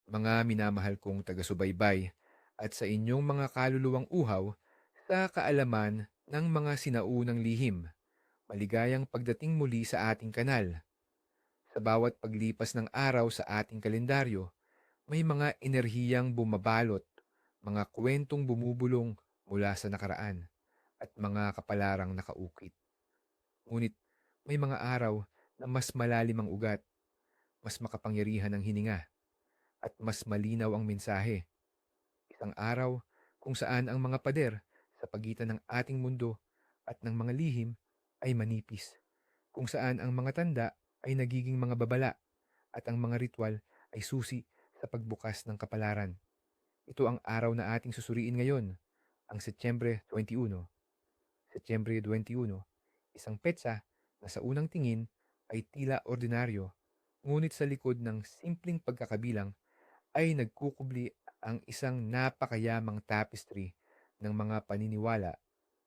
mga minamahal kong taga-subaybay, at sa inyong mga kaluluwang uhaw sa kaalaman ng mga sinaunang lihim. Maligayang pagdating muli sa ating kanal. Sa bawat paglipas ng araw sa ating kalendaryo, may mga enerhiyang bumabalot, mga kwentong bumubulong mula sa nakaraan, at mga kapalarang nakaukit. Ngunit may mga araw na mas malalim ang ugat, mas makapangyarihan ang hininga, at mas malinaw ang mensahe. Isang araw kung saan ang mga pader sa pagitan ng ating mundo at ng mga lihim ay manipis, kung saan ang mga tanda ay nagiging mga babala at ang mga ritual ay susi sa pagbukas ng kapalaran. Ito ang araw na ating susuriin ngayon, ang Setyembre 21. Setyembre 21, isang petsa na sa unang tingin ay tila ordinaryo, ngunit sa likod ng simpleng pagkakabilang ay nagkukubli ang isang napakayamang tapestry ng mga paniniwala,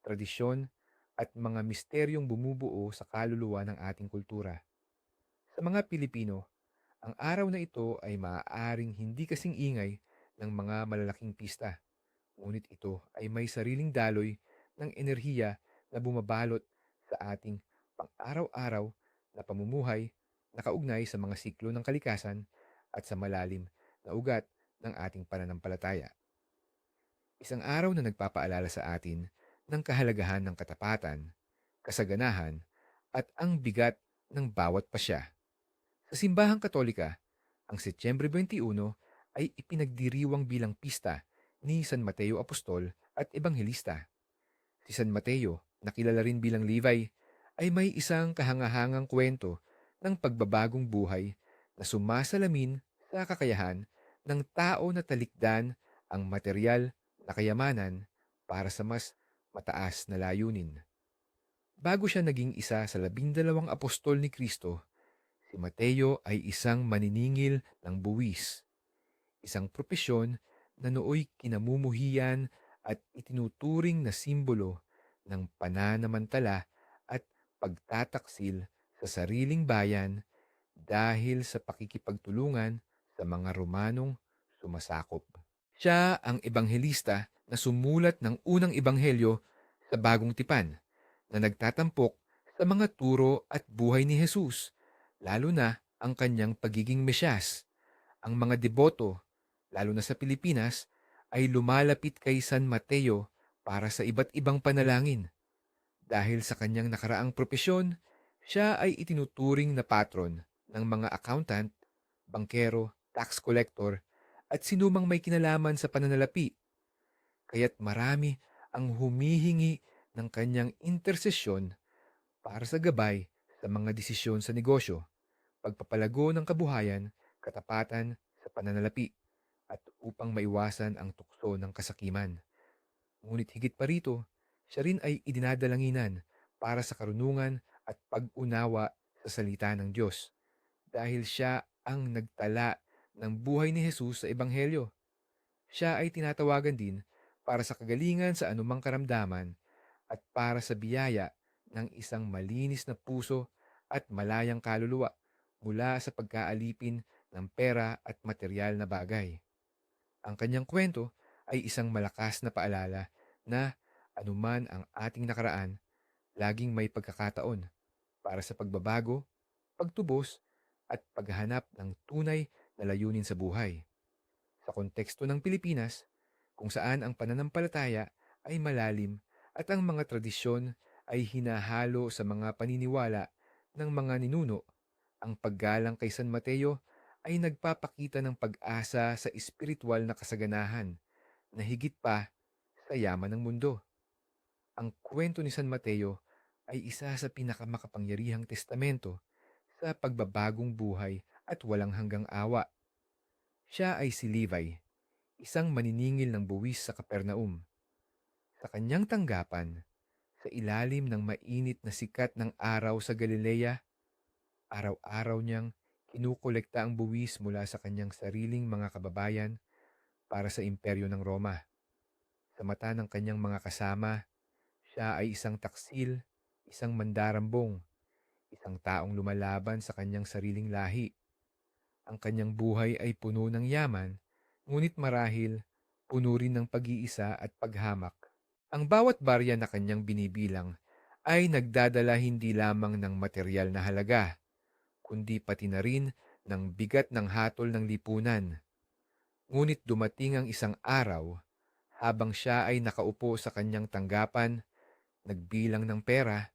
tradisyon, at mga misteryong bumubuo sa kaluluwa ng ating kultura. Sa mga Pilipino, ang araw na ito ay maaaring hindi kasing ingay ng mga malalaking pista, ngunit ito ay may sariling daloy ng enerhiya na bumabalot sa ating pang-araw-araw na pamumuhay na kaugnay sa mga siklo ng kalikasan at sa malalim na ugat ng ating pananampalataya. Isang araw na nagpapaalala sa atin ng kahalagahan ng katapatan, kasaganahan, at ang bigat ng bawat pasya. Sa simbahang Katolika, ang Setyembre 21 ay ipinagdiriwang bilang pista ni San Mateo Apostol at Ebanghelista. Si San Mateo, na kilala rin bilang Levi, ay may isang kahangahangang kwento ng pagbabagong buhay na sumasalamin sa kakayahan ng tao na talikdan ang material na kayamanan para sa mas mataas na layunin. Bago siya naging isa sa 12 apostol ni Kristo, si Mateo ay isang maniningil ng buwis, isang propesyon na nooy kinamumuhian at itinuturing na simbolo ng pananamantala at pagtataksil sa sariling bayan dahil sa pakikipagtulungan sa mga Romanong sumasakop. Siya ang ebanghelista na sumulat ng unang ebanghelyo sa Bagong Tipan na nagtatampok sa mga turo at buhay ni Jesus, lalo na ang kanyang pagiging Mesyas. Ang mga deboto, lalo na sa Pilipinas, ay lumalapit kay San Mateo para sa iba't ibang panalangin. Dahil sa kanyang nakaraang propesyon, siya ay itinuturing na patron ng mga accountant, bangkero, tax collector, at sinumang may kinalaman sa pananalapi. Kaya't marami ang humihingi ng kanyang intersesyon para sa gabay sa mga desisyon sa negosyo, pagpapalago ng kabuhayan, katapatan sa pananalapi, at upang maiwasan ang tukso ng kasakiman. Ngunit higit pa rito, siya rin ay idinadalanginan para sa karunungan at pag-unawa sa salita ng Diyos dahil siya ang nagtala ng buhay ni Jesus sa Ebanghelyo. Siya ay tinatawagan din para sa kagalingan sa anumang karamdaman at para sa biyaya ng isang malinis na puso at malayang kaluluwa mula sa pagkaalipin ng pera at material na bagay. Ang kanyang kwento ay isang malakas na paalala na anuman ang ating nakaraan, laging may pagkakataon para sa pagbabago, pagtubos, at paghahanap ng tunay na layunin sa buhay. Sa konteksto ng Pilipinas, kung saan ang pananampalataya ay malalim at ang mga tradisyon ay hinahalo sa mga paniniwala ng mga ninuno, ang paggalang kay San Mateo ay nagpapakita ng pag-asa sa espiritual na kasaganahan na higit pa sa yaman ng mundo. Ang kwento ni San Mateo ay isa sa pinakamakapangyarihang testamento sa pagbabagong buhay at walang hanggang awa. Siya ay si Levi, isang maniningil ng buwis sa Kapernaum. Sa kanyang tanggapan, sa ilalim ng mainit na sikat ng araw sa Galilea, araw-araw niyang kinukolekta ang buwis mula sa kanyang sariling mga kababayan para sa imperyo ng Roma. Sa mata ng kanyang mga kasama, siya ay isang taksil, isang mandarambong, isang taong lumalaban sa kanyang sariling lahi. Ang kanyang buhay ay puno ng yaman, ngunit marahil puno rin ng pag-iisa at paghamak. Ang bawat barya na kanyang binibilang ay nagdadala hindi lamang ng material na halaga, kundi pati na rin ng bigat ng hatol ng lipunan. Ngunit dumating ang isang araw, habang siya ay nakaupo sa kanyang tanggapan, nagbilang ng pera,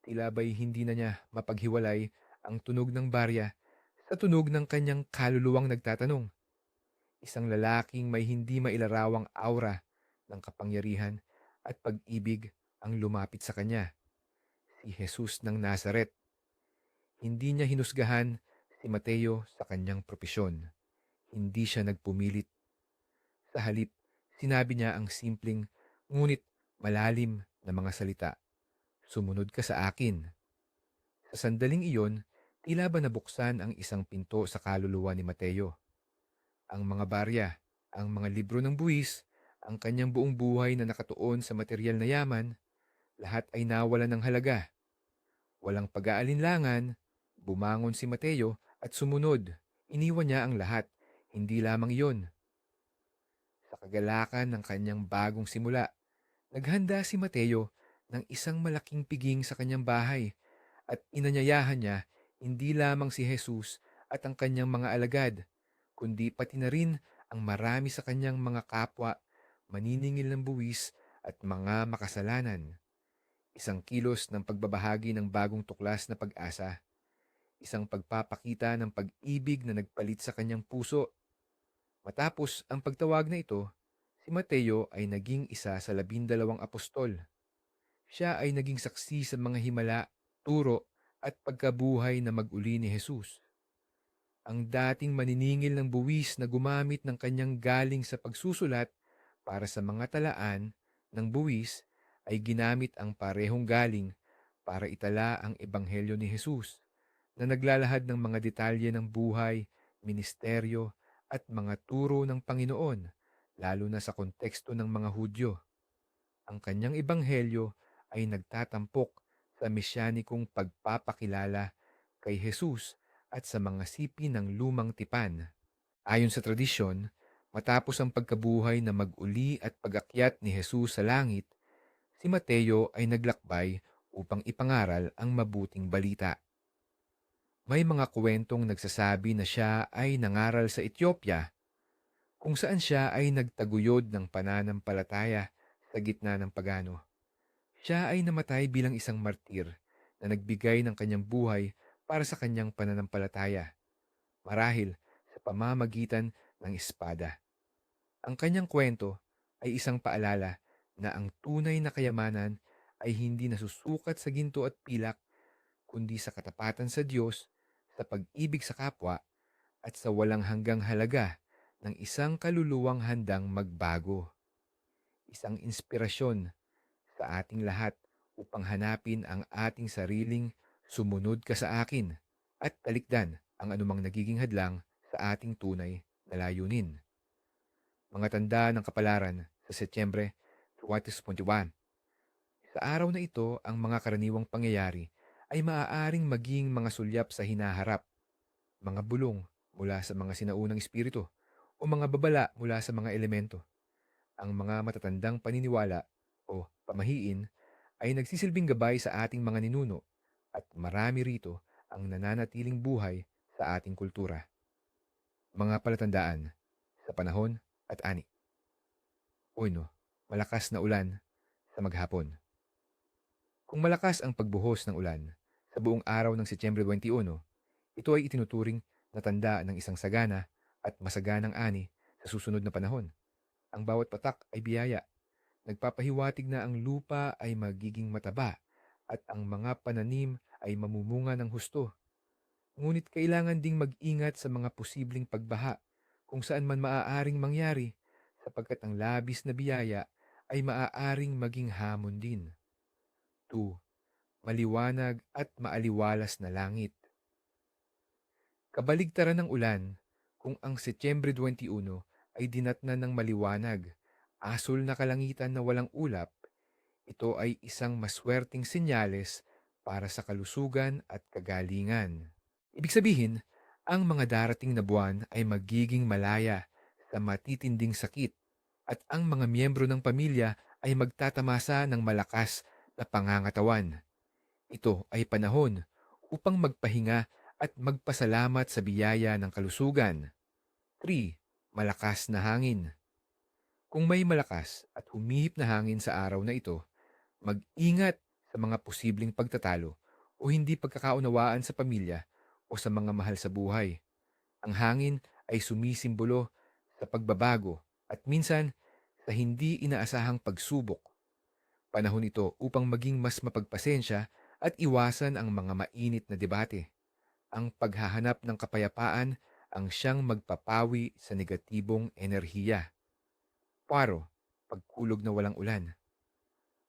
tila ba'y hindi na niya mapaghiwalay ang tunog ng barya sa tunog ng kanyang kaluluwang nagtatanong. Isang lalaking may hindi mailarawang aura ng kapangyarihan at pag-ibig ang lumapit sa kanya, si Jesus ng Nazaret. Hindi niya hinusgahan si Mateo sa kanyang propesyon. Hindi siya nagpumilit. Sa halip, sinabi niya ang simpleng ngunit malalim na mga salita. Sumunod ka sa akin. Sa sandaling iyon, tila ba nabuksan ang isang pinto sa kaluluwa ni Mateo. Ang mga barya, ang mga libro ng buwis, ang kanyang buong buhay na nakatuon sa material na yaman, lahat ay nawalan ng halaga. Walang pag-aalinlangan, bumangon si Mateo at sumunod. Iniwan niya ang lahat, hindi lamang iyon. Sa kagalakan ng kanyang bagong simula, naghanda si Mateo ng isang malaking piging sa kanyang bahay at inanyayahan niya hindi lamang si Jesus at ang kanyang mga alagad, kundi pati na rin ang marami sa kanyang mga kapwa, maniningil ng buwis at mga makasalanan. Isang kilos ng pagbabahagi ng bagong tuklas na pag-asa, isang pagpapakita ng pag-ibig na nagpalit sa kanyang puso. Matapos ang pagtawag na ito, si Mateo ay naging isa sa 12 apostol. Siya ay naging saksi sa mga himala, turo at pagkabuhay na mag-uli ni Jesus. Ang dating maniningil ng buwis na gumamit ng kanyang galing sa pagsusulat para sa mga talaan ng buwis ay ginamit ang parehong galing para itala ang ebanghelyo ni Jesus na naglalahad ng mga detalye ng buhay, ministeryo at mga turo ng Panginoon, lalo na sa konteksto ng mga Hudyo. Ang kanyang ebanghelyo ay nagtatampok sa mesyanikong pagpapakilala kay Jesus at sa mga sipi ng lumang tipan. Ayon sa tradisyon, matapos ang pagkabuhay na mag-uli at pag-akyat ni Jesus sa langit, si Mateo ay naglakbay upang ipangaral ang mabuting balita. May mga kwentong nagsasabi na siya ay nangaral sa Ethiopia, kung saan siya ay nagtaguyod ng pananampalataya sa gitna ng pagano. Siya ay namatay bilang isang martir na nagbigay ng kanyang buhay para sa kanyang pananampalataya, marahil sa pamamagitan ng espada. Ang kanyang kwento ay isang paalala na ang tunay na kayamanan ay hindi nasusukat sa ginto at pilak, kundi sa katapatan sa Diyos, sa pag-ibig sa kapwa, at sa walang hanggang halaga ng isang kaluluwang handang magbago. Isang inspirasyon sa ating lahat upang hanapin ang ating sariling sumunod ka sa akin at talikdan ang anumang nagiging hadlang sa ating tunay na layunin. Mga tanda ng kapalaran sa Setyembre 2021. Sa araw na ito, ang mga karaniwang pangyayari ay maaaring maging mga sulyap sa hinaharap, mga bulong mula sa mga sinaunang espiritu o mga babala mula sa mga elemento. Ang mga matatandang paniniwala o pamahiin ay nagsisilbing gabay sa ating mga ninuno at marami rito ang nananatiling buhay sa ating kultura. Mga palatandaan sa panahon at ani. Uno, malakas na ulan sa maghapon. Kung malakas ang pagbuhos ng ulan sa buong araw ng Setyembre 21, ito ay itinuturing na tanda ng isang sagana at masaganang ani sa susunod na panahon. Ang bawat patak ay biyaya. Nagpapahiwatig na ang lupa ay magiging mataba at ang mga pananim ay mamumunga ng husto. Ngunit kailangan ding mag-ingat sa mga posibleng pagbaha kung saan man maaaring mangyari, sapagkat ang labis na biyaya ay maaaring maging hamon din. 2. Maliwanag at maaliwalas na langit. Kabaligtaran ng ulan, kung ang Setyembre 21 ay dinatnan ng maliwanag, asul na kalangitan na walang ulap, ito ay isang maswerteng senyales para sa kalusugan at kagalingan. Ibig sabihin, Ang mga darating na buwan ay magiging malaya sa matitinding sakit at ang mga miyembro ng pamilya ay magtatamasa ng malakas na pangangatawan. Ito ay panahon upang magpahinga at magpasalamat sa biyaya ng kalusugan. 3. Malakas na hangin. Kung may malakas at humihip na hangin sa araw na ito, mag-ingat sa mga posibleng pagtatalo o hindi pagkakaunawaan sa pamilya o sa mga mahal sa buhay. Ang hangin ay sumisimbolo sa pagbabago at minsan sa hindi inaasahang pagsubok. Panahon ito upang maging mas mapagpasensya at iwasan ang mga mainit na debate. Ang paghahanap ng kapayapaan ang siyang magpapawi sa negatibong enerhiya. Paro, pagkulog na walang ulan.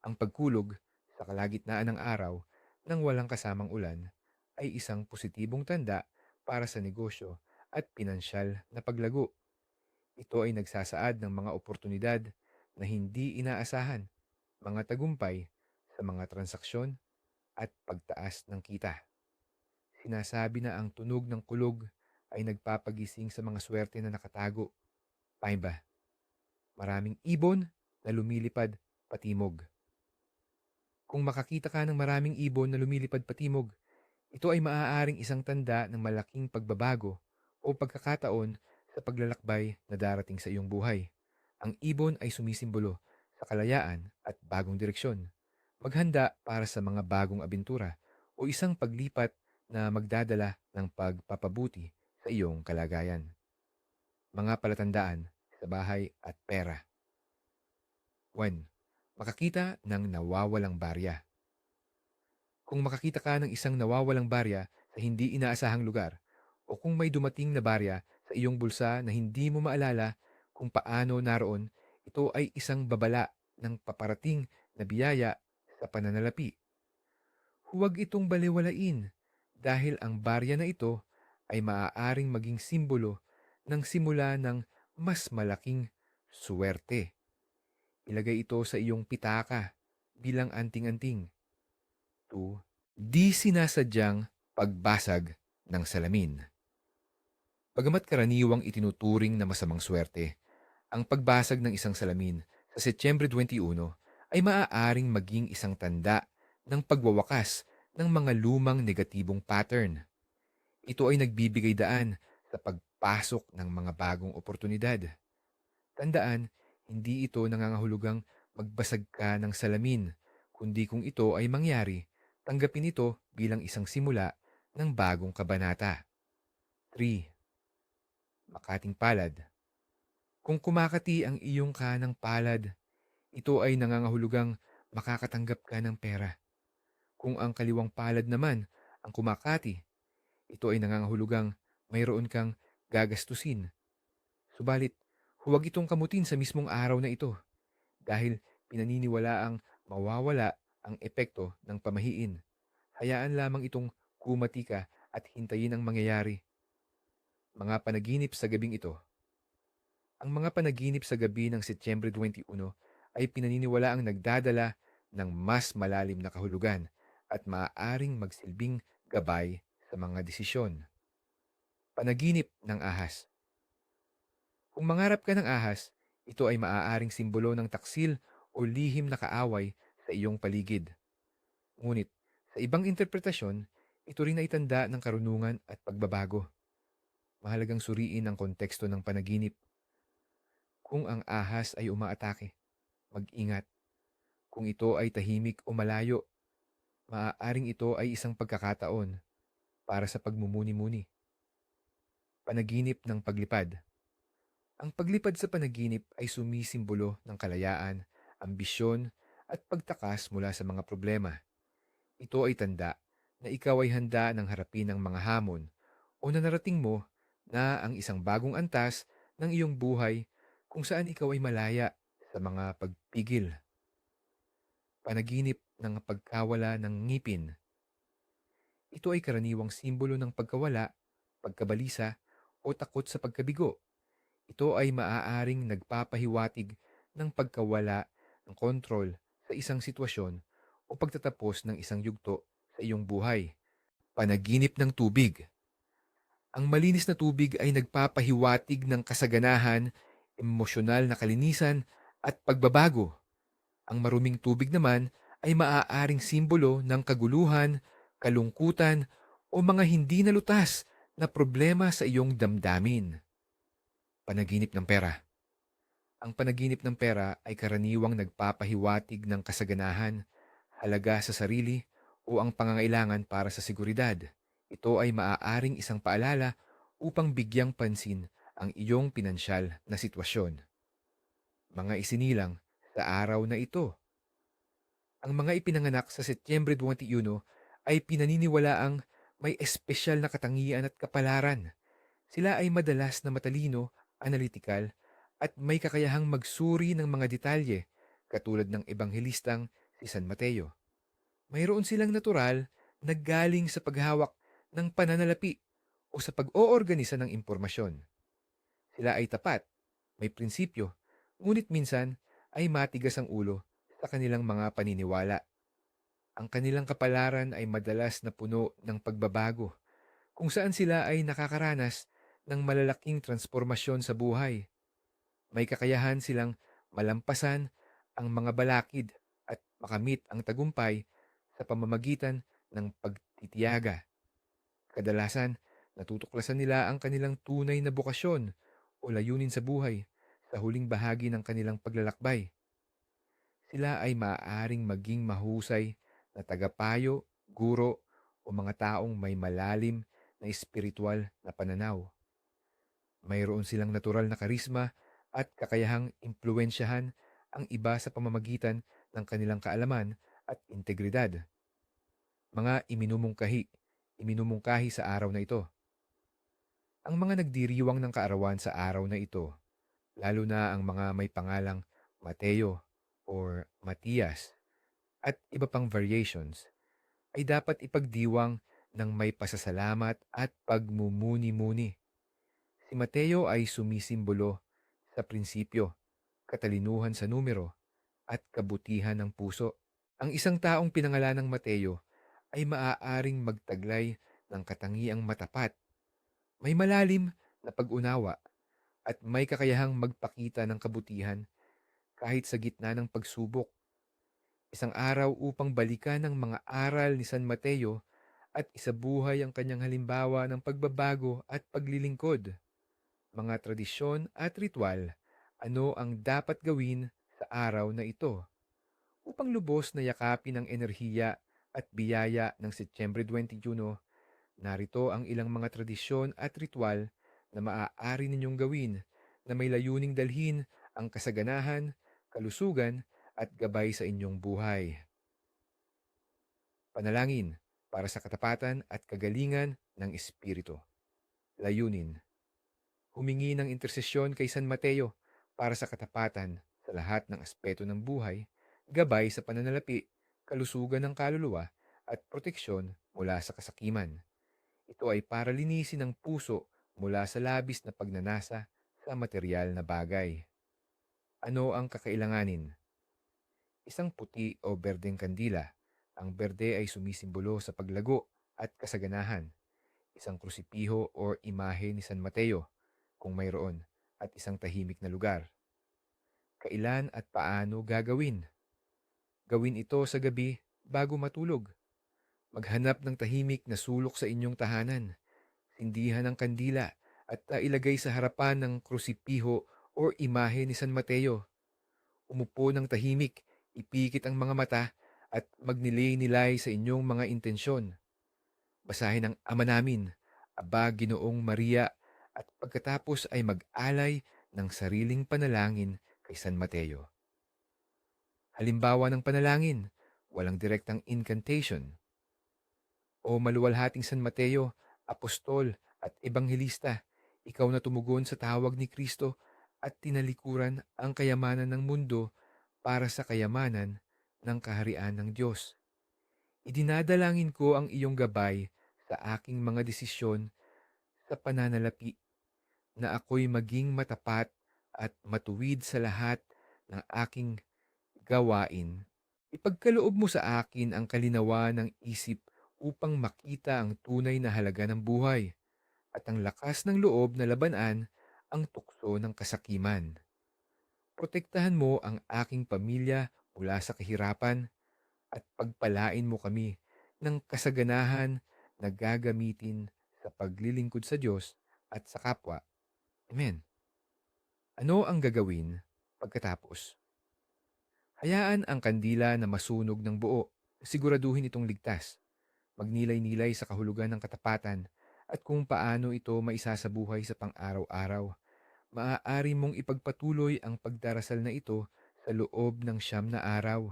Ang pagkulog sa kalagitnaan ng araw ng walang kasamang ulan ay isang positibong tanda para sa negosyo at pinansyal na paglago. Ito ay nagsasaad ng mga oportunidad na hindi inaasahan, mga tagumpay sa mga transaksyon at pagtaas ng kita. Sinasabi na ang tunog ng kulog ay nagpapagising sa mga swerte na nakatago. Paano ba? Maraming ibon na lumilipad patimog. Kung makakita ka ng maraming ibon na lumilipad patimog, ito ay maaaring isang tanda ng malaking pagbabago o pagkakataon sa paglalakbay na darating sa iyong buhay. Ang ibon ay sumisimbolo sa kalayaan at bagong direksyon. Maghanda para sa mga bagong abentura o isang paglipat na magdadala ng pagpapabuti sa iyong kalagayan. Mga palatandaan sa bahay at pera. 1. Makakita ng nawawalang barya. Kung makakita ka ng isang nawawalang barya sa hindi inaasahang lugar o kung may dumating na barya sa iyong bulsa na hindi mo maalala kung paano naroon, ito ay isang babala ng paparating na biyaya sa pananalapi. Huwag itong balewalain dahil ang barya na ito ay maaaring maging simbolo ng simula ng mas malaking suwerte. Ilagay ito sa iyong pitaka bilang anting-anting. 2. Di sinasadyang pagbasag ng salamin. Bagamat karaniwang itinuturing na masamang swerte, ang pagbasag ng isang salamin sa Setyembre 21 ay maaaring maging isang tanda ng pagwawakas ng mga lumang negatibong pattern. Ito ay nagbibigay daan sa pagpasok ng mga bagong oportunidad. Tandaan, hindi ito nangangahulugang magbasag ka ng salamin, kundi kung ito ay mangyari, tanggapin ito bilang isang simula ng bagong kabanata. 3. Makating palad. Kung kumakati ang iyong kanang palad, ito ay nangangahulugang makakatanggap ka ng pera. Kung ang kaliwang palad naman ang kumakati, ito ay nangangahulugang mayroon kang gagastusin. Subalit, huwag itong kamutin sa mismong araw na ito dahil pinaniniwalaang mawawala ang epekto ng pamahiin. Hayaan lamang itong kumati ka at hintayin ang mangyayari. Mga panaginip sa gabing ito. Ang mga panaginip sa gabi ng Setyembre 21 ay pinaniniwalaang nagdadala ng mas malalim na kahulugan at maaaring magsilbing gabay sa mga desisyon. Panaginip ng ahas. Kung mangarap ka ng ahas, ito ay maaaring simbolo ng taksil o lihim na kaaway sa iyong paligid. Ngunit, sa ibang interpretasyon, ito rin ay tanda ng karunungan at pagbabago. Mahalagang suriin ang konteksto ng panaginip. Kung ang ahas ay umaatake, mag-ingat. Kung ito ay tahimik o malayo, maaaring ito ay isang pagkakataon para sa pagmumuni-muni. Panaginip ng paglipad. Ang paglipad sa panaginip ay sumisimbolo ng kalayaan, ambisyon, at pagtakas mula sa mga problema. Ito ay tanda na ikaw ay handa ng harapin ang mga hamon o na narating mo na ang isang bagong antas ng iyong buhay kung saan ikaw ay malaya sa mga pagpigil. Panaginip ng pagkawala ng ngipin. Ito ay karaniwang simbolo ng pagkawala, pagkabalisa, o takot sa pagkabigo. Ito ay maaaring nagpapahiwatig ng pagkawala ng kontrol sa isang sitwasyon o pagtatapos ng isang yugto sa iyong buhay. Panaginip ng tubig. Ang malinis na tubig ay nagpapahiwatig ng kasaganahan, emosyonal na kalinisan at pagbabago. Ang maruming tubig naman ay maaaring simbolo ng kaguluhan, kalungkutan o mga hindi nalutas na problema sa iyong damdamin. Panaginip ng pera. Ang panaginip ng pera ay karaniwang nagpapahiwatig ng kasaganahan, halaga sa sarili o ang pangangailangan para sa seguridad. Ito ay maaaring isang paalala upang bigyang pansin ang iyong pinansyal na sitwasyon. Mga isinilang sa araw na ito. Ang mga ipinanganak sa Setyembre 21 ay pinaniniwalaang may espesyal na katangian at kapalaran. Sila ay madalas na matalino, analytical, at may kakayahang magsuri ng mga detalye, katulad ng ebanghelistang si San Mateo. Mayroon silang natural na galing sa paghawak ng pananalapi o sa pag-oorganisa ng impormasyon. Sila ay tapat, may prinsipyo, ngunit minsan ay matigas ang ulo sa kanilang mga paniniwala. Ang kanilang kapalaran ay madalas na puno ng pagbabago, kung saan sila ay nakakaranas ng malalaking transformasyon sa buhay. May kakayahan silang malampasan ang mga balakid at makamit ang tagumpay sa pamamagitan ng pagtitiyaga. Kadalasan, natutuklasan nila ang kanilang tunay na bokasyon o layunin sa buhay sa huling bahagi ng kanilang paglalakbay. Sila ay maaaring maging mahusay na tagapayo, guro, o mga taong may malalim na espiritual na pananaw. Mayroon silang natural na karisma at kakayahang impluensyahan ang iba sa pamamagitan ng kanilang kaalaman at integridad. Mga iminumungkahi sa araw na ito. Ang mga nagdiriwang ng kaarawan sa araw na ito, lalo na ang mga may pangalang Mateo or Matias at iba pang variations, ay dapat ipagdiwang ng may pasasalamat at pagmumuni-muni. Si Mateo ay sumisimbolo sa prinsipyo, katalinuhan sa numero, at kabutihan ng puso. Ang isang taong pinangalan ng Mateo ay maaaring magtaglay ng katangiang matapat, may malalim na pag-unawa, at may kakayahang magpakita ng kabutihan kahit sa gitna ng pagsubok. Isang araw upang balikan ang mga aral ni San Mateo at isabuhay ang kanyang halimbawa ng pagbabago at paglilingkod. Mga tradisyon at ritual, ano ang dapat gawin sa araw na ito upang lubos na yakapin ang enerhiya at biyaya ng Setyembre 21. Narito ang ilang mga tradisyon at ritual na maaari ninyong gawin na may layuning dalhin ang kasaganahan, kalusugan at gabay sa inyong buhay. Panalangin para sa katapatan at kagalingan ng Espiritu. Layunin: humingi ng intersesyon kay San Mateo para sa katapatan sa lahat ng aspeto ng buhay, gabay sa pananalapi, kalusugan ng kaluluwa at proteksyon mula sa kasakiman. Ito ay para linisin ang puso mula sa labis na pagnanasa sa material na bagay. Ano ang kakailanganin? Isang puti o berdeng kandila. Ang berde ay sumisimbolo sa paglago at kasaganahan. Isang krusipiho o imahe ni San Mateo, kung mayroon, at isang tahimik na lugar. Kailan at paano gagawin? Gawin ito sa gabi bago matulog. Maghanap ng tahimik na sulok sa inyong tahanan. Sindihan ang kandila at ilagay sa harapan ng krusipiho o imahe ni San Mateo. Umupo ng tahimik, ipikit ang mga mata at magnilay-nilay sa inyong mga intensyon. Basahin ang Ama Namin, Aba Ginoong Maria, at pagkatapos ay mag-alay ng sariling panalangin kay San Mateo. Halimbawa ng panalangin, walang direktang incantation. O maluwalhating San Mateo, apostol at ebanghelista, ikaw na tumugon sa tawag ni Kristo at tinalikuran ang kayamanan ng mundo para sa kayamanan ng kaharian ng Diyos. Idinadalangin ko ang iyong gabay sa aking mga desisyon sa pananalapi, na ako'y maging matapat at matuwid sa lahat ng aking gawain. Ipagkaloob mo sa akin ang kalinawan ng isip upang makita ang tunay na halaga ng buhay. at ang lakas ng loob na labanan ang tukso ng kasakiman. Protektahan mo ang aking pamilya mula sa kahirapan at pagpalain mo kami ng kasaganahan na gagamitin sa paglilingkod sa Diyos at sa kapwa. Amen. Ano ang gagawin pagkatapos? Hayaan ang kandila na masunog ng buo. Siguraduhin itong ligtas. Magnilay-nilay sa kahulugan ng katapatan at kung paano ito maisasabuhay sa pang-araw-araw. Maaari mong ipagpatuloy ang pagdarasal na ito sa loob ng 9 na araw.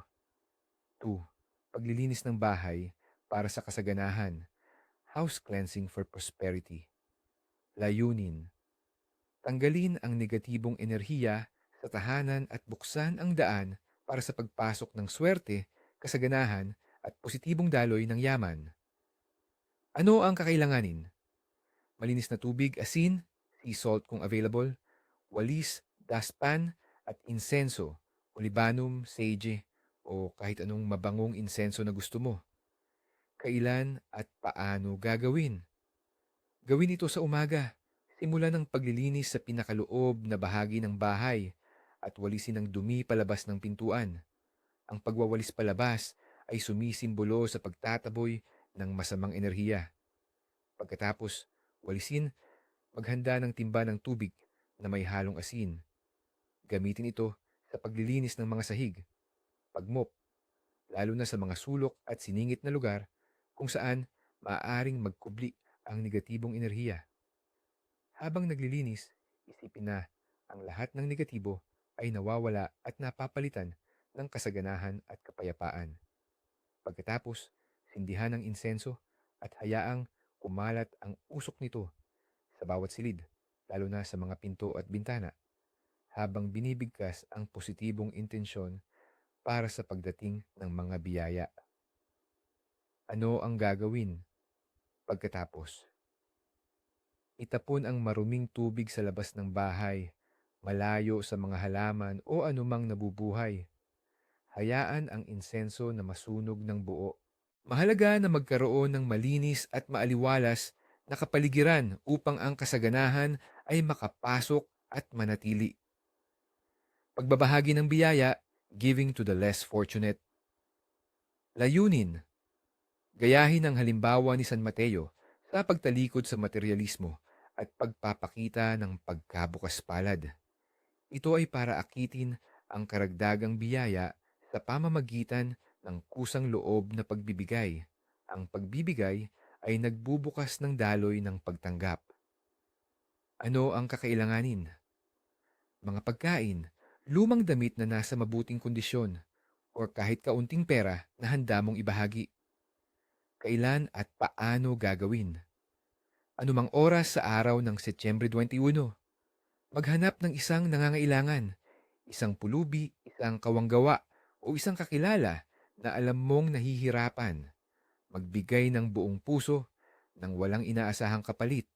2. Paglilinis ng bahay para sa kasaganahan. House cleansing for prosperity. Layunin. Tanggalin ang negatibong enerhiya sa tahanan at buksan ang daan para sa pagpasok ng swerte, kasaganahan at positibong daloy ng yaman. Ano ang kakailanganin? Malinis na tubig, asin, sea salt kung available, walis, dustpan, at insenso, olibanum, sage, o kahit anong mabangong insenso na gusto mo. Kailan at paano gagawin? Gawin ito sa umaga. Simulan ng paglilinis sa pinakaloob na bahagi ng bahay at walisin ang dumi palabas ng pintuan. Ang pagwawalis palabas ay sumisimbolo sa pagtataboy ng masamang enerhiya. Pagkatapos, walisin, maghanda ng timba ng tubig na may halong asin. Gamitin ito sa paglilinis ng mga sahig, pagmop, lalo na sa mga sulok at siningit na lugar kung saan maaaring magkubli ang negatibong enerhiya. Habang naglilinis, isipin na ang lahat ng negatibo ay nawawala at napapalitan ng kasaganahan at kapayapaan. Pagkatapos, sindihan ang insenso at hayaang kumalat ang usok nito sa bawat silid, lalo na sa mga pinto at bintana, habang binibigkas ang positibong intensyon para sa pagdating ng mga biyaya. Ano ang gagawin pagkatapos? Itapon ang maruming tubig sa labas ng bahay, malayo sa mga halaman o anumang nabubuhay. Hayaan ang insenso na masunog ng buo. Mahalaga na magkaroon ng malinis at maaliwalas na kapaligiran upang ang kasaganahan ay makapasok at manatili. Pagbabahagi ng biyaya, giving to the less fortunate. Layunin, gayahin ang halimbawa ni San Mateo sa pagtalikod sa materialismo at pagpapakita ng pagkabukas palad. Ito ay para akitin ang karagdagang biyaya sa pamamagitan ng kusang loob na pagbibigay. Ang pagbibigay ay nagbubukas ng daloy ng pagtanggap. Ano ang kakailanganin? Mga pagkain, lumang damit na nasa mabuting kondisyon, o kahit kaunting pera na handa mong ibahagi. Kailan at paano gagawin? Anumang oras sa araw ng Setyembre 21, maghanap ng isang nangangailangan, isang pulubi, isang kawanggawa, o isang kakilala na alam mong nahihirapan. Magbigay ng buong puso nang walang inaasahang kapalit.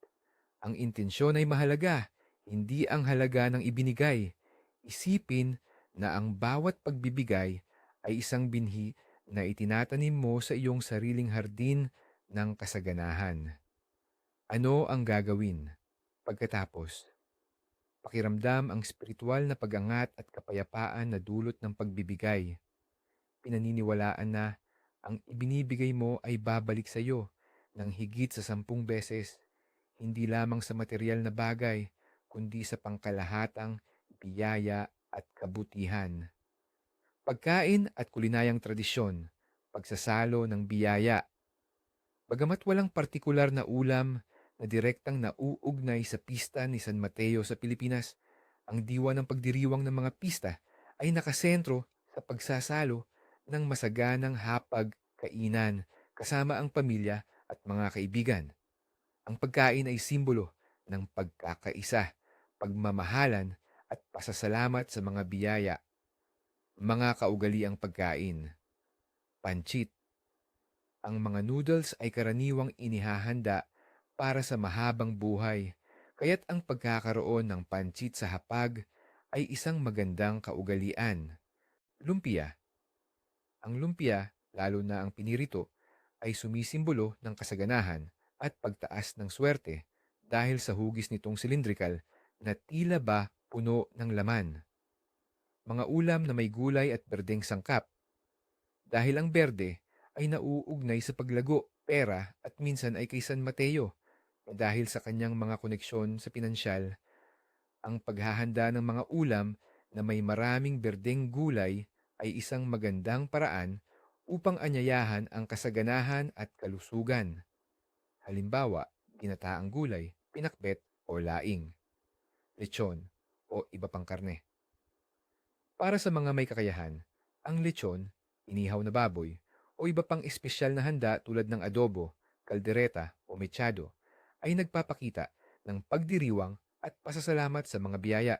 Ang intensyon ay mahalaga, hindi ang halaga ng ibinigay. Isipin na ang bawat pagbibigay ay isang binhi na itinatanim mo sa iyong sariling hardin ng kasaganahan. Ano ang gagawin pagkatapos? Pakiramdam ang spiritual na pag-angat at kapayapaan na dulot ng pagbibigay. Pinaniniwalaan na ang ibinibigay mo ay babalik sa iyo ng higit sa 10 beses, hindi lamang sa material na bagay, kundi sa pangkalahatang biyaya at kabutihan. Pagkain at kulinayang tradisyon, pagsasalo ng biyaya. Bagamat walang partikular na ulam na direktang nauugnay sa pista ni San Mateo sa Pilipinas, ang diwa ng pagdiriwang ng mga pista ay nakasentro sa pagsasalo ng masaganang hapag-kainan kasama ang pamilya at mga kaibigan. Ang pagkain ay simbolo ng pagkakaisa, pagmamahalan at pasasalamat sa mga biyaya. Mga kaugaliang pagkain. Panchit. Ang mga noodles ay karaniwang inihahanda para sa mahabang buhay, kaya't ang pagkakaroon ng panchit sa hapag ay isang magandang kaugalian. Lumpia. Ang lumpia, lalo na ang pinirito, ay sumisimbolo ng kasaganahan at pagtaas ng swerte, dahil sa hugis nitong silindrikal na tila ba puno ng laman. Mga ulam na may gulay at berdeng sangkap dahil ang berde ay nauugnay sa paglago, pera at minsan ay kay San Mateo dahil sa kanyang mga koneksyon sa pinansyal. Ang paghahanda ng mga ulam na may maraming berdeng gulay ay isang magandang paraan upang anyayahan ang kasaganahan at kalusugan. Halimbawa, ginataang gulay, pinakbet o laing, lechon o iba pang karne. Para sa mga may kakayahan, ang lechon, inihaw na baboy, o iba pang espesyal na handa tulad ng adobo, kaldereta o mechado ay nagpapakita ng pagdiriwang at pasasalamat sa mga biyaya.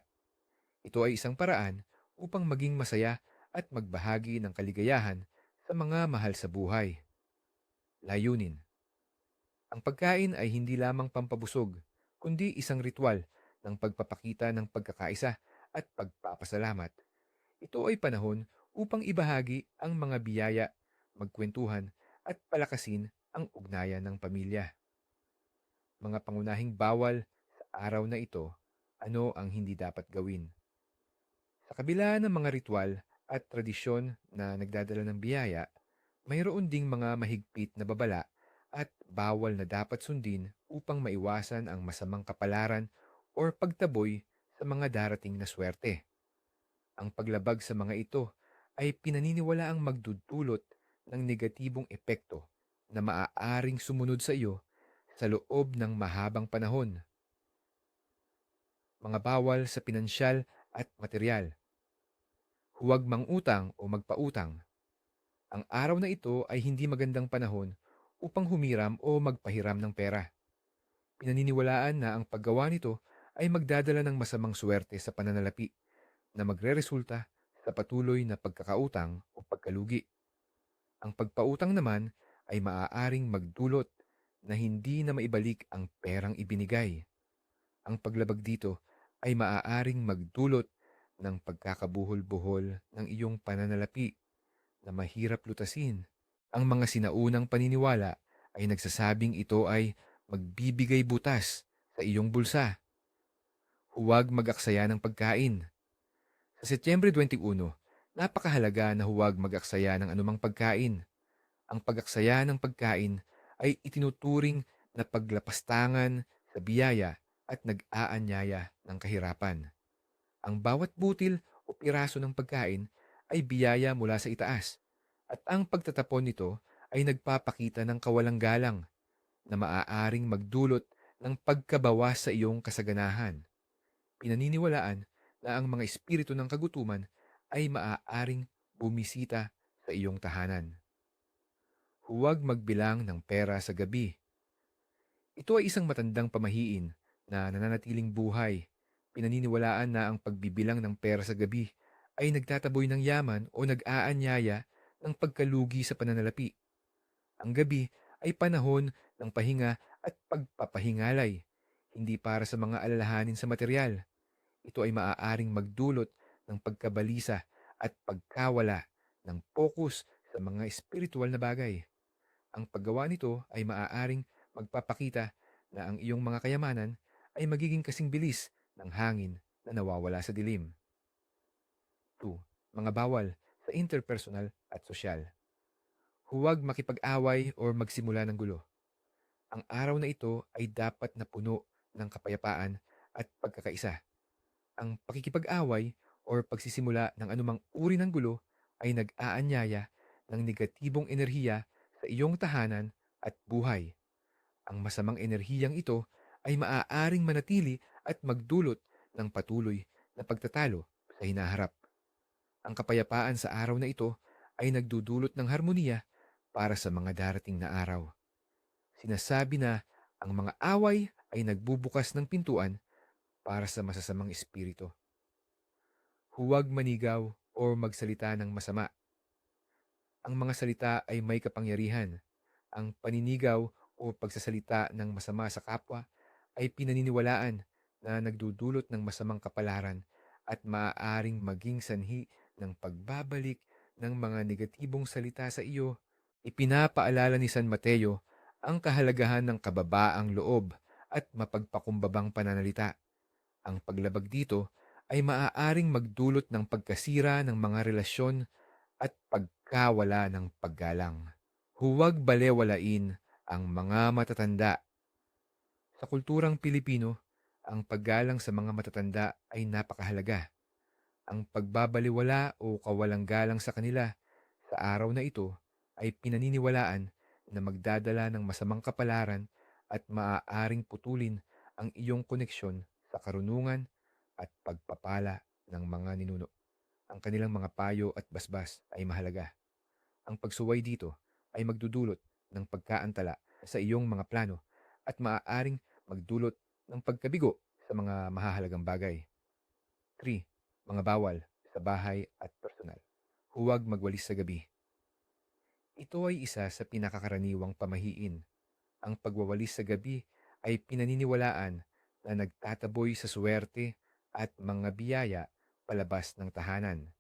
Ito ay isang paraan upang maging masaya at magbahagi ng kaligayahan sa mga mahal sa buhay. Layunin. Ang pagkain ay hindi lamang pampabusog, kundi isang ritual ng pagpapakita ng pagkakaisa at pagpapasalamat. Ito ay panahon upang ibahagi ang mga biyaya, magkwentuhan at palakasin ang ugnayan ng pamilya. Mga pangunahing bawal sa araw na ito, ano ang hindi dapat gawin? Sa kabila ng mga ritual at tradisyon na nagdadala ng biyaya, mayroon ding mga mahigpit na babala at bawal na dapat sundin upang maiwasan ang masamang kapalaran o pagtaboy sa mga darating na swerte. Ang paglabag sa mga ito ay pinaniniwalaang magdudulot ng negatibong epekto na maaaring sumunod sa iyo sa loob ng mahabang panahon. Mga bawal sa pinansyal at material. Huwag mangutang o magpautang. Ang araw na ito ay hindi magandang panahon upang humiram o magpahiram ng pera. Pinaniniwalaan na ang paggawa nito ay magdadala ng masamang swerte sa pananalapi na magreresulta sa patuloy na pagkakautang o pagkalugi. Ang pagpautang naman ay maaaring magdulot na hindi na maibalik ang perang ibinigay. Ang paglabag dito ay maaaring magdulot ng pagkakabuhol-buhol ng iyong pananalapi na mahirap lutasin. Ang mga sinaunang paniniwala ay nagsasabing ito ay magbibigay butas sa iyong bulsa. Huwag mag-aksaya ng pagkain. Sa Setyembre 21, napakahalaga na huwag mag-aksaya ng anumang pagkain. Ang pag-aksaya ng pagkain ay itinuturing na paglapastangan sa biyaya at nag-aanyaya ng kahirapan. Ang bawat butil o piraso ng pagkain ay biyaya mula sa itaas at ang pagtatapon nito ay nagpapakita ng kawalang galang na maaaring magdulot ng pagkabawas sa iyong kasaganahan. Pinaniniwalaan na ang mga espiritu ng kagutuman ay maaaring bumisita sa iyong tahanan. Huwag magbilang ng pera sa gabi. Ito ay isang matandang pamahiin na nananatiling buhay. Pinaniniwalaan na ang pagbibilang ng pera sa gabi ay nagtataboy ng yaman o nag-aanyaya ng pagkalugi sa pananalapi. Ang gabi ay panahon ng pahinga at pagpapahingalay, hindi para sa mga alalahanin sa material. Ito ay maaaring magdulot ng pagkabalisa at pagkawala ng focus sa mga espiritual na bagay. Ang paggawa nito ay maaaring magpapakita na ang iyong mga kayamanan ay magiging kasing bilis ng hangin na nawawala sa dilim. 2. Mga bawal sa interpersonal at sosyal. Huwag makipag-away o magsimula ng gulo. Ang araw na ito ay dapat na puno ng kapayapaan at pagkakaisa. Ang pakikipag-away o pagsisimula ng anumang uri ng gulo ay nag-aanyaya ng negatibong enerhiya sa iyong tahanan at buhay. Ang masamang enerhiyang ito ay maaaring manatili at magdulot ng patuloy na pagtatalo sa hinaharap. Ang kapayapaan sa araw na ito ay nagdudulot ng harmoniya para sa mga darating na araw. Sinasabi na ang mga away ay nagbubukas ng pintuan para sa masasamang espiritu. Huwag manigaw o magsalita ng masama. Ang mga salita ay may kapangyarihan. Ang paninigaw o pagsasalita ng masama sa kapwa ay pinaniniwalaan na nagdudulot ng masamang kapalaran at maaaring maging sanhi ng pagbabalik ng mga negatibong salita sa iyo. Ipinapaalala ni San Mateo ang kahalagahan ng kababaang loob at mapagpakumbabang pananalita. Ang paglabag dito ay maaaring magdulot ng pagkasira ng mga relasyon at pagkawala ng paggalang. Huwag balewalain ang mga matatanda. Sa kulturang Pilipino, ang paggalang sa mga matatanda ay napakahalaga. Ang pagbabaliwala o kawalang galang sa kanila sa araw na ito ay pinaniniwalaan na magdadala ng masamang kapalaran at maaaring putulin ang iyong koneksyon sa karunungan at pagpapala ng mga ninuno. Ang kanilang mga payo at basbas ay mahalaga. Ang pagsuway dito ay magdudulot ng pagkaantala sa iyong mga plano at maaaring magdulot ng pagkabigo sa mga mahahalagang bagay. 3. Mga bawal sa bahay at personal. Huwag magwalis sa gabi. Ito ay isa sa pinakakaraniwang pamahiin. Ang pagwawalis sa gabi ay pinaniniwalaan na nagtataboy sa swerte at mga biyaya palabas ng tahanan.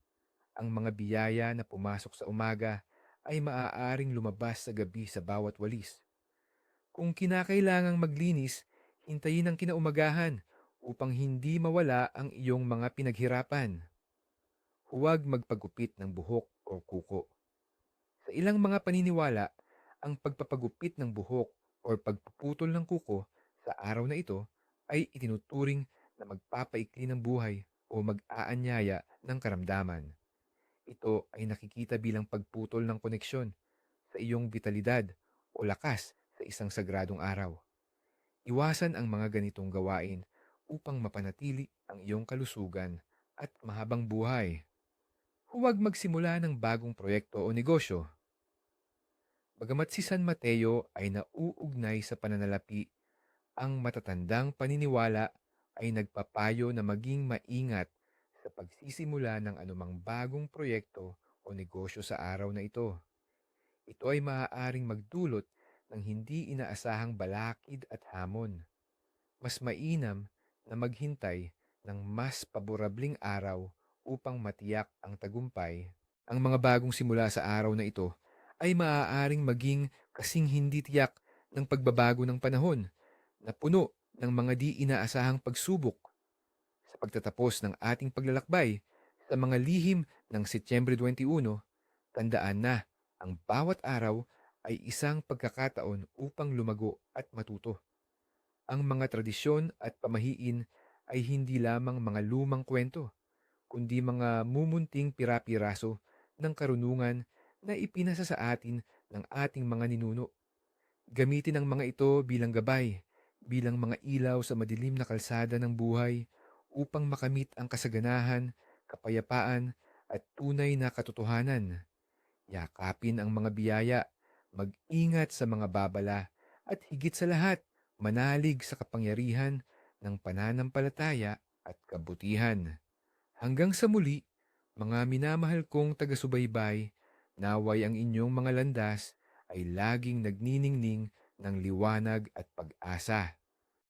Ang mga biyaya na pumasok sa umaga ay maaaring lumabas sa gabi sa bawat walis. Kung kinakailangang maglinis, hintayin ang kinaumagahan upang hindi mawala ang iyong mga pinaghirapan. Huwag magpagupit ng buhok o kuko. Sa ilang mga paniniwala, ang pagpapagupit ng buhok o pagpuputol ng kuko sa araw na ito ay itinuturing na magpapaikli ng buhay o mag-aanyaya ng karamdaman. Ito ay nakikita bilang pagputol ng koneksyon sa iyong vitalidad o lakas sa isang sagradong araw. Iwasan ang mga ganitong gawain upang mapanatili ang iyong kalusugan at mahabang buhay. Huwag magsimula ng bagong proyekto o negosyo. Bagamat si San Mateo ay nauugnay sa pananalapi, ang matatandang paniniwala ay nagpapayo na maging maingat sa pagsisimula ng anumang bagong proyekto o negosyo sa araw na ito. Ito ay maaaring magdulot ng hindi inaasahang balakid at hamon. Mas mainam na maghintay ng mas paborabling araw upang matiyak ang tagumpay. Ang mga bagong simula sa araw na ito ay maaaring maging kasing hindi tiyak ng pagbabago ng panahon na puno ng mga di inaasahang pagsubok. Sa pagtatapos ng ating paglalakbay sa mga lihim ng Setyembre 21, tandaan na ang bawat araw ay isang pagkakataon upang lumago at matuto. Ang mga tradisyon at pamahiin ay hindi lamang mga lumang kwento, kundi mga mumunting pira-piraso ng karunungan na ipinasa sa atin ng ating mga ninuno. Gamitin ang mga ito bilang gabay, bilang mga ilaw sa madilim na kalsada ng buhay upang makamit ang kasaganahan, kapayapaan at tunay na katotohanan. Yakapin ang mga biyaya, mag-ingat sa mga babala, at higit sa lahat, manalig sa kapangyarihan ng pananampalataya at kabutihan. Hanggang sa muli, mga minamahal kong taga-subaybay, naway ang inyong mga landas ay laging nagniningning ng liwanag at pag-asa.